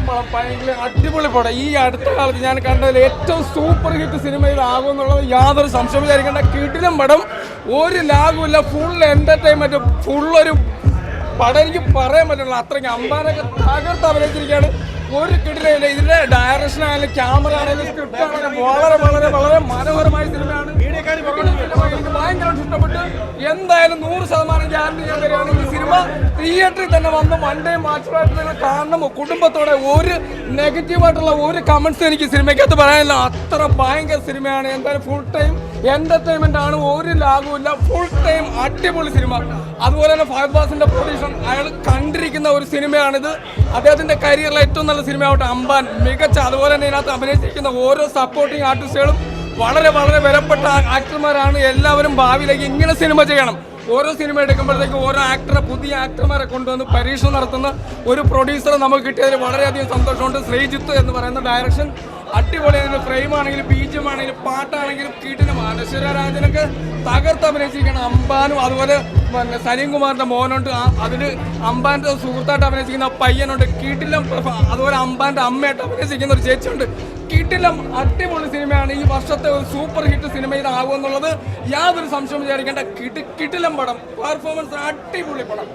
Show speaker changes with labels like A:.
A: പടം, ഭയങ്കര അടിപൊളി പടം. ഈ അടുത്ത കാലത്ത് ഞാൻ കണ്ടതിൽ ഏറ്റവും സൂപ്പർ ഹിറ്റ് സിനിമ ഇതാകും എന്നുള്ളത് യാതൊരു സംശയം വിചാരിക്കേണ്ട. കിടിലം പടം, ഒരു ലാഗുമില്ല, ഫുൾ എന്റർടൈൻമെന്റ്, ഫുള്ളൊരു പടം. എനിക്ക് പറയാൻ പറ്റില്ല, അത്രയ്ക്ക് അമ്പാനൊക്കെ തകർത്ത് അഭിനയിച്ചിരിക്കുകയാണ്. ഒരു കിടിലയില്ല. ഇതിന്റെ ഡയറക്ഷൻ ആയാലും ക്യാമറ ആണെങ്കിലും സ്ക്രിപ്റ്റ് ആണെങ്കിലും വളരെ വളരെ വളരെ മനോഹരമായ സിനിമയാണ്. എനിക്ക് ഭയങ്കരമായിട്ട് ഇഷ്ടപ്പെട്ടു. എന്തായാലും 100% ഗ്യാരണ്ടി ഞാൻ തരികയാണ്. ഈ സിനിമ തിയേറ്ററിൽ തന്നെ വന്ന് വൺ ഡേ മാച്ചുമായിട്ട് നിങ്ങൾ കാണണം. കുടുംബത്തോടെ ഒരു നെഗറ്റീവായിട്ടുള്ള ഒരു കമന്റ്സ് എനിക്ക് സിനിമയ്ക്കകത്ത് പറയാനില്ല. അത്ര ഭയങ്കര സിനിമയാണ്. എന്തായാലും ഫുൾ ടൈം എന്റർടൈൻമെന്റ് ആണ്, ഒരു ലാഗുമില്ല, ഫുൾ ടൈം അടിപൊളി സിനിമ. അതുപോലെ തന്നെ ഫഹദ് ഫാസിലിന്റെ പ്രൊഡ്യൂഷൻ, അയാൾ കണ്ടിരിക്കുന്ന ഒരു സിനിമയാണിത്. അദ്ദേഹത്തിന്റെ കരിയറിലെ ഏറ്റവും നല്ല സിനിമയാവട്ടെ അമ്പാൻ, മികച്ച. അതുപോലെ തന്നെ ഇതിനകത്ത് അഭിനയിച്ചിരിക്കുന്ന ഓരോ സപ്പോർട്ടിങ് ആർട്ടിസ്റ്റുകളും വളരെ വളരെ വിലപ്പെട്ട ആക്ടർമാരാണ്. എല്ലാവരും ഭാവിയിലേക്ക് ഇങ്ങനെ സിനിമ ചെയ്യണം. ഓരോ സിനിമ എടുക്കുമ്പോഴത്തേക്കും ഓരോ ആക്ടറെ, പുതിയ ആക്ടർമാരെ കൊണ്ടുവന്ന് പരീക്ഷ നടത്തുന്ന ഒരു പ്രൊഡ്യൂസറെ നമുക്ക് കിട്ടിയതിൽ വളരെയധികം സന്തോഷമുണ്ട്. ശ്രീജിത്ത് എന്ന് പറയുന്ന ഡയറക്ഷൻ അടിപൊളിയായിരുന്നു. ഫ്രെയിം ആണെങ്കിലും ബീജം ആണെങ്കിലും പാട്ടാണെങ്കിലും കീട്ടിനും അനശ്വര രാജനൊക്കെ തകർത്ത് അഭിനയിച്ചിരിക്കുകയാണ്. അമ്പാനും അതുപോലെ പിന്നെ സലീം കുമാറിന്റെ മോനുണ്ട്. അതിന് അമ്പാന്റെ സുഹൃത്തായിട്ട് അഭിനയിച്ചിരിക്കുന്ന പയ്യനുണ്ട്. കീട്ടിലും അതുപോലെ അമ്പാന്റെ അമ്മയായിട്ട് അഭിനയിച്ചിരിക്കുന്ന ഒരു ചേച്ചിയുണ്ട്. കീട്ടിലും അടിപൊളി സിനിമയാണ്. ഈ വർഷത്തെ ഒരു സൂപ്പർ ഹിറ്റ് സിനിമ ഇതാകുമെന്നുള്ളത് യാതൊരു സംശയം വിചാരിക്കേണ്ട. കിട്ടിലം പടം, പെർഫോമൻസ് അടിപൊളി പടം.